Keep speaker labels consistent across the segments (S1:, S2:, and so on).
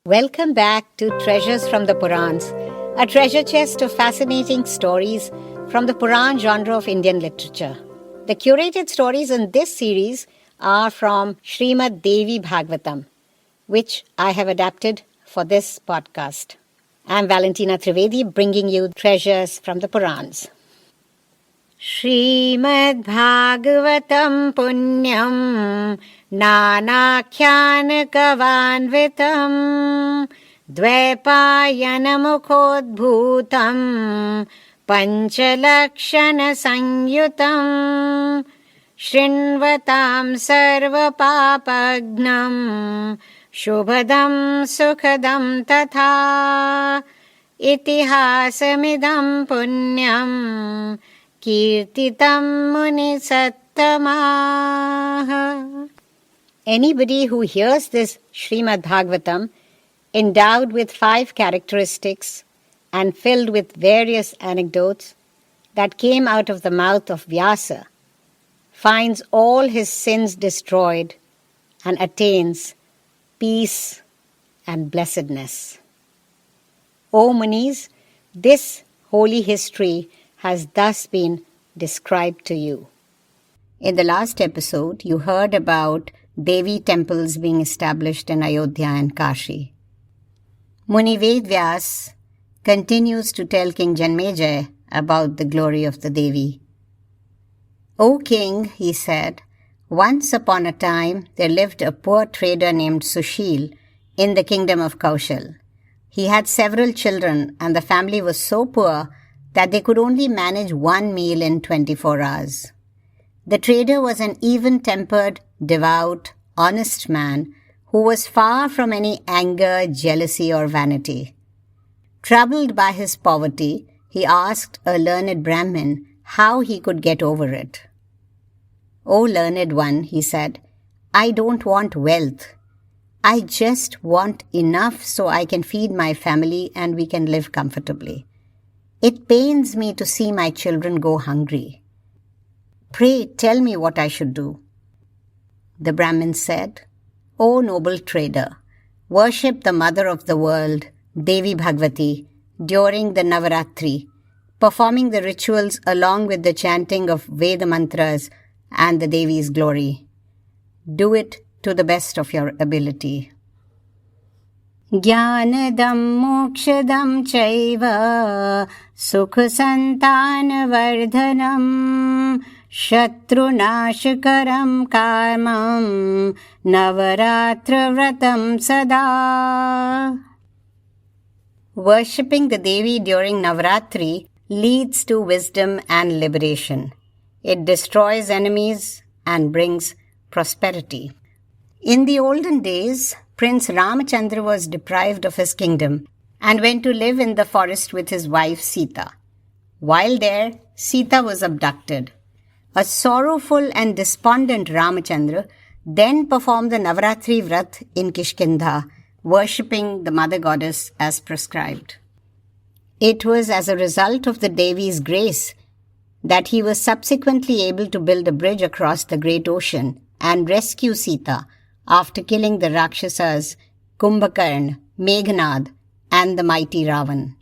S1: Welcome back to Treasures from the Purans, a treasure chest of fascinating stories from the Puran genre of Indian literature. The curated stories in this series are from Srimad Devi Bhagavatam, which I have adapted for this podcast. I'm Valentina Trivedi, bringing you treasures from the Purans. Srimad Bhagavatam Punyam Nanakhyanakavanvitam Dvaipayanamukhodbhutam Panchalakshana Sanyutam Shrinvatam Sarvapapagnam Shubhadam Sukhadam Tatha Itihasamidam Punyam Kirtitam Muni Sattamaha. Anybody who hears this Srimad Bhagavatam, endowed with 5 characteristics and filled with various anecdotes that came out of the mouth of Vyasa, finds all his sins destroyed and attains peace and blessedness. O Munis, this holy history has thus been described to you. In the last episode, you heard about Devi temples being established in Ayodhya and Kashi. Muni Ved Vyaas continues to tell King Janmejaya about the glory of the Devi. O king, he said, once upon a time there lived a poor trader named Sushil in the kingdom of Kaushal. He had several children and the family was so poor that they could only manage one meal in 24 hours. The trader was an even-tempered, devout, honest man who was far from any anger, jealousy, or vanity. Troubled by his poverty, he asked a learned Brahmin how he could get over it. "O learned one," he said, "I don't want wealth. I just want enough so I can feed my family and we can live comfortably. It pains me to see my children go hungry. Pray tell me what I should do." The Brahmin said, "O noble trader, worship the mother of the world, Devi Bhagavati, during the Navaratri, performing the rituals along with the chanting of Veda mantras and the Devi's glory. Do it to the best of your ability." Jnanadam mokshadam chaiva sukhasantanavardhanam shatrunashakaram karmam navaratra vratam sada. Worshipping the Devi during Navaratri leads to wisdom and liberation. It destroys enemies and brings prosperity. In the olden days, Prince Ramachandra was deprived of his kingdom and went to live in the forest with his wife Sita. While there, Sita was abducted. A sorrowful and despondent Ramachandra then performed the Navaratri Vrat in Kishkindha, worshipping the mother goddess as prescribed. It was as a result of the Devi's grace that he was subsequently able to build a bridge across the great ocean and rescue Sita after killing the Rakshasas Kumbhakarna, Meghnad, and the mighty Ravan.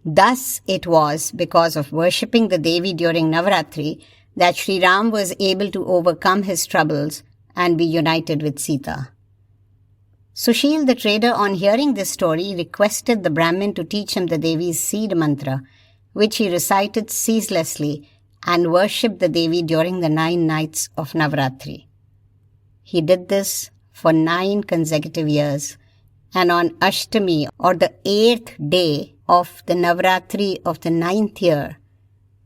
S1: Thus it was because of worshipping the Devi during Navaratri that Sri Ram was able to overcome his troubles and be united with Sita. Sushil the trader, on hearing this story, requested the Brahmin to teach him the Devi's seed mantra, which he recited ceaselessly and worshipped the Devi during the 9 nights of Navaratri. He did this for 9 consecutive years, and on Ashtami, or the 8th day of the Navaratri of the 9th year,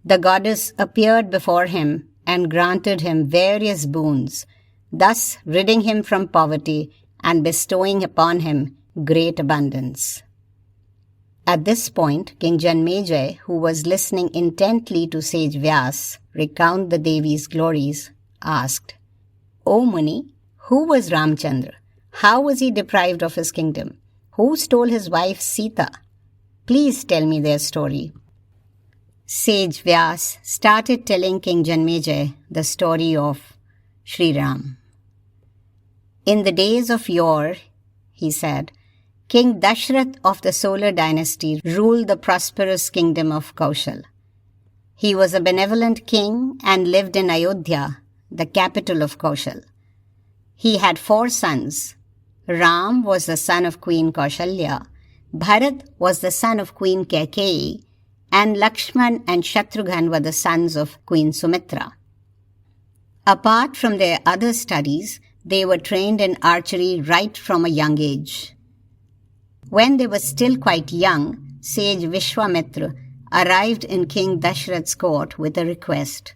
S1: the goddess appeared before him and granted him various boons, thus ridding him from poverty and bestowing upon him great abundance. At this point, King Janmejaya, who was listening intently to sage Vyas recount the Devi's glories, asked, "O Muni, who was Ramchandra? How was he deprived of his kingdom? Who stole his wife Sita? Please tell me their story." Sage Vyas started telling King Janmejaya the story of Sri Ram. "In the days of yore," he said, King Dashrath of the Solar dynasty ruled the prosperous kingdom of Kaushal. He was a benevolent king and lived in Ayodhya, the capital of Kaushal. He had 4 sons. Ram was the son of Queen Kaushalya, Bharat was the son of Queen Kaikeyi, and Lakshman and Shatrughan were the sons of Queen Sumitra. Apart from their other studies, they were trained in archery right from a young age. When they were still quite young, sage Vishwamitra arrived in King Dashrath's court with a request.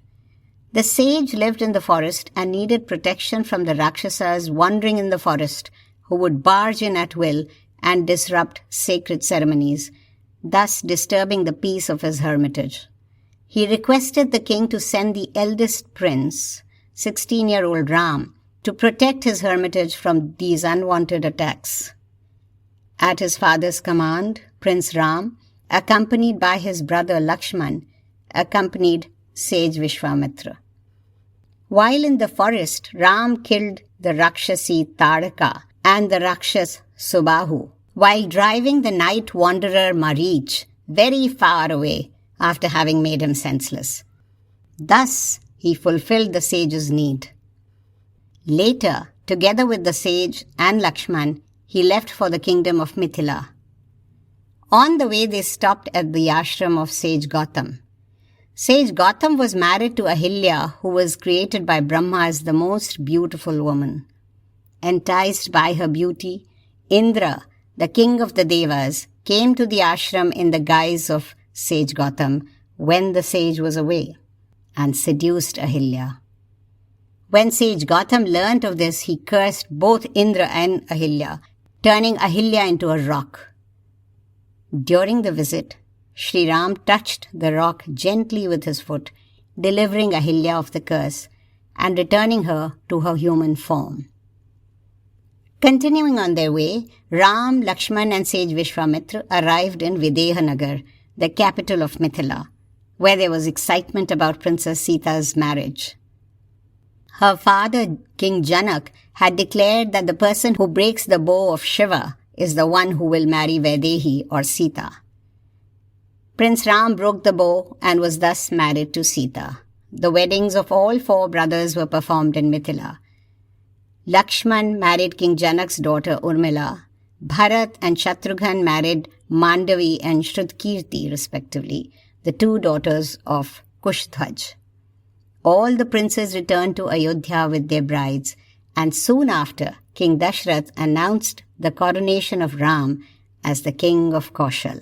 S1: The sage lived in the forest and needed protection from the Rakshasas wandering in the forest, who would barge in at will and disrupt sacred ceremonies, thus disturbing the peace of his hermitage. He requested the king to send the eldest prince, 16-year-old Ram, to protect his hermitage from these unwanted attacks. At his father's command, Prince Ram, accompanied by his brother Lakshman, accompanied sage Vishwamitra. While in the forest, Ram killed the Rakshasi Taraka and the Rakshas Subahu, while driving the night wanderer Marich very far away after having made him senseless. Thus, he fulfilled the sage's need. Later, together with the sage and Lakshman, he left for the kingdom of Mithila. On the way, they stopped at the ashram of sage Gautam. Sage Gautam was married to Ahilya, who was created by Brahma as the most beautiful woman. Enticed by her beauty, Indra, the king of the Devas, came to the ashram in the guise of sage Gautam when the sage was away and seduced Ahilya. When sage Gautam learnt of this, he cursed both Indra and Ahilya, turning Ahilya into a rock. During the visit, Sri Ram touched the rock gently with his foot, delivering Ahilya of the curse and returning her to her human form. Continuing on their way, Ram, Lakshman and sage Vishwamitra arrived in Videhanagar, the capital of Mithila, where there was excitement about Princess Sita's marriage. Her father, King Janak, had declared that the person who breaks the bow of Shiva is the one who will marry Vaidehi or Sita. Prince Ram broke the bow and was thus married to Sita. The weddings of all 4 brothers were performed in Mithila. Lakshman married King Janak's daughter Urmila. Bharat and Shatrughan married Mandavi and Shrutkirti, respectively, the 2 daughters of Kushdhwaj. All the princes returned to Ayodhya with their brides, and soon after, King Dashrath announced the coronation of Ram as the king of Kaushal.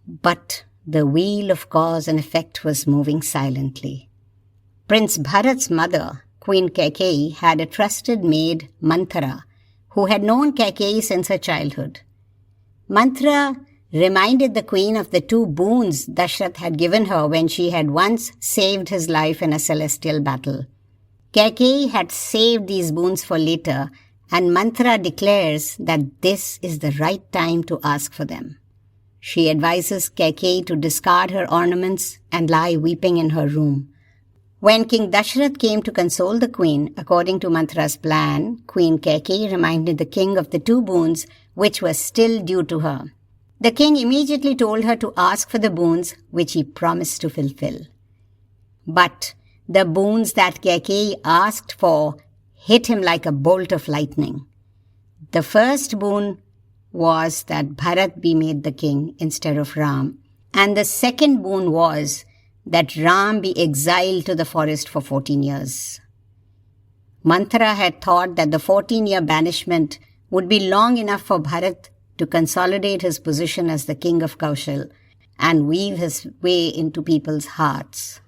S1: But the wheel of cause and effect was moving silently. Prince Bharat's mother, Queen Kaikeyi, had a trusted maid, Manthara, who had known Kaikeyi since her childhood. Manthara reminded the queen of the 2 boons Dashrath had given her when she had once saved his life in a celestial battle. Kaikeyi had saved these boons for later, and Manthara declares that this is the right time to ask for them. She advises Kaikeyi to discard her ornaments and lie weeping in her room. When King Dashrath came to console the queen, according to Manthara's plan, Queen Kaikeyi reminded the king of the 2 boons which were still due to her. The king immediately told her to ask for the boons which he promised to fulfill. But the boons that Kaikeyi asked for hit him like a bolt of lightning. The first boon was that Bharat be made the king instead of Ram, and the second boon was that Ram be exiled to the forest for 14 years. Manthara had thought that the 14-year banishment would be long enough for Bharat to consolidate his position as the king of Kaushal and weave his way into people's hearts.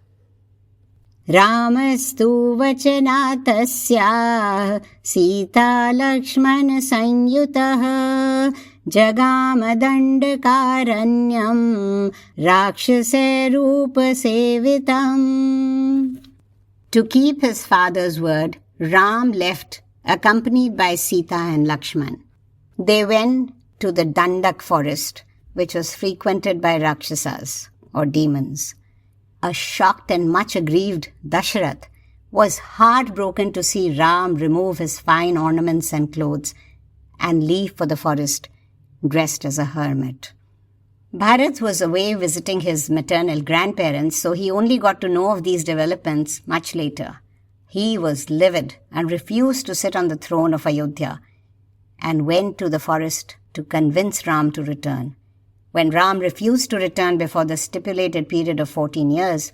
S1: Ramastu vachanatasya Sita Lakshmana sanyutah Jagama dandakaranyam Rakshase rupa sevitam. To keep his father's word, Ram left accompanied by Sita and Lakshman. They went to the Dandak forest, which was frequented by Rakshasas or demons. A shocked and much aggrieved Dashrath was heartbroken to see Ram remove his fine ornaments and clothes and leave for the forest, dressed as a hermit. Bharat was away visiting his maternal grandparents, so he only got to know of these developments much later. He was livid and refused to sit on the throne of Ayodhya and went to the forest to convince Ram to return. When Ram refused to return before the stipulated period of 14 years,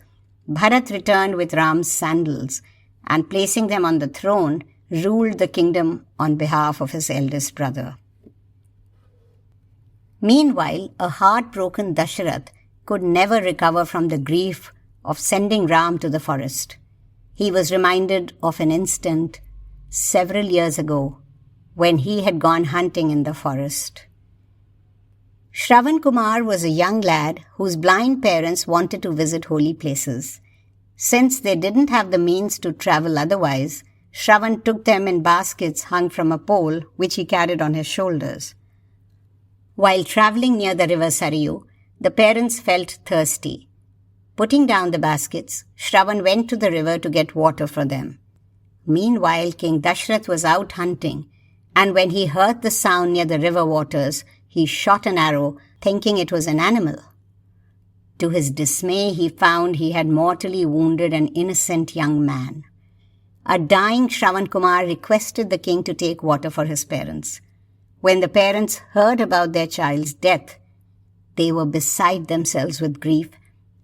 S1: Bharat returned with Ram's sandals and, placing them on the throne, ruled the kingdom on behalf of his eldest brother. Meanwhile, a heartbroken Dashrath could never recover from the grief of sending Ram to the forest. He was reminded of an instant several years ago when he had gone hunting in the forest. Shravan Kumar was a young lad whose blind parents wanted to visit holy places. Since they didn't have the means to travel otherwise, Shravan took them in baskets hung from a pole which he carried on his shoulders. While traveling near the river Sarayu, the parents felt thirsty. Putting down the baskets, Shravan went to the river to get water for them. Meanwhile, King Dashrath was out hunting, and when he heard the sound near the river waters, he shot an arrow, thinking it was an animal. To his dismay, he found he had mortally wounded an innocent young man. A dying Shravan Kumar requested the king to take water for his parents. When the parents heard about their child's death, they were beside themselves with grief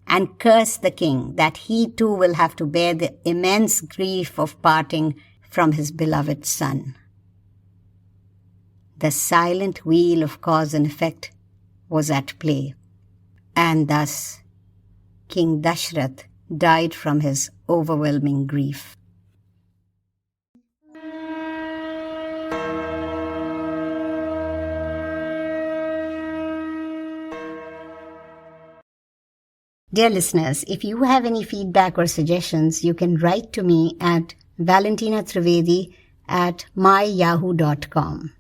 S1: and cursed the king that he too will have to bear the immense grief of parting from his beloved son. The silent wheel of cause and effect was at play, and thus King Dashrath died from his overwhelming grief. Dear listeners, if you have any feedback or suggestions, you can write to me at valentinatrivedi@myyahoo.com.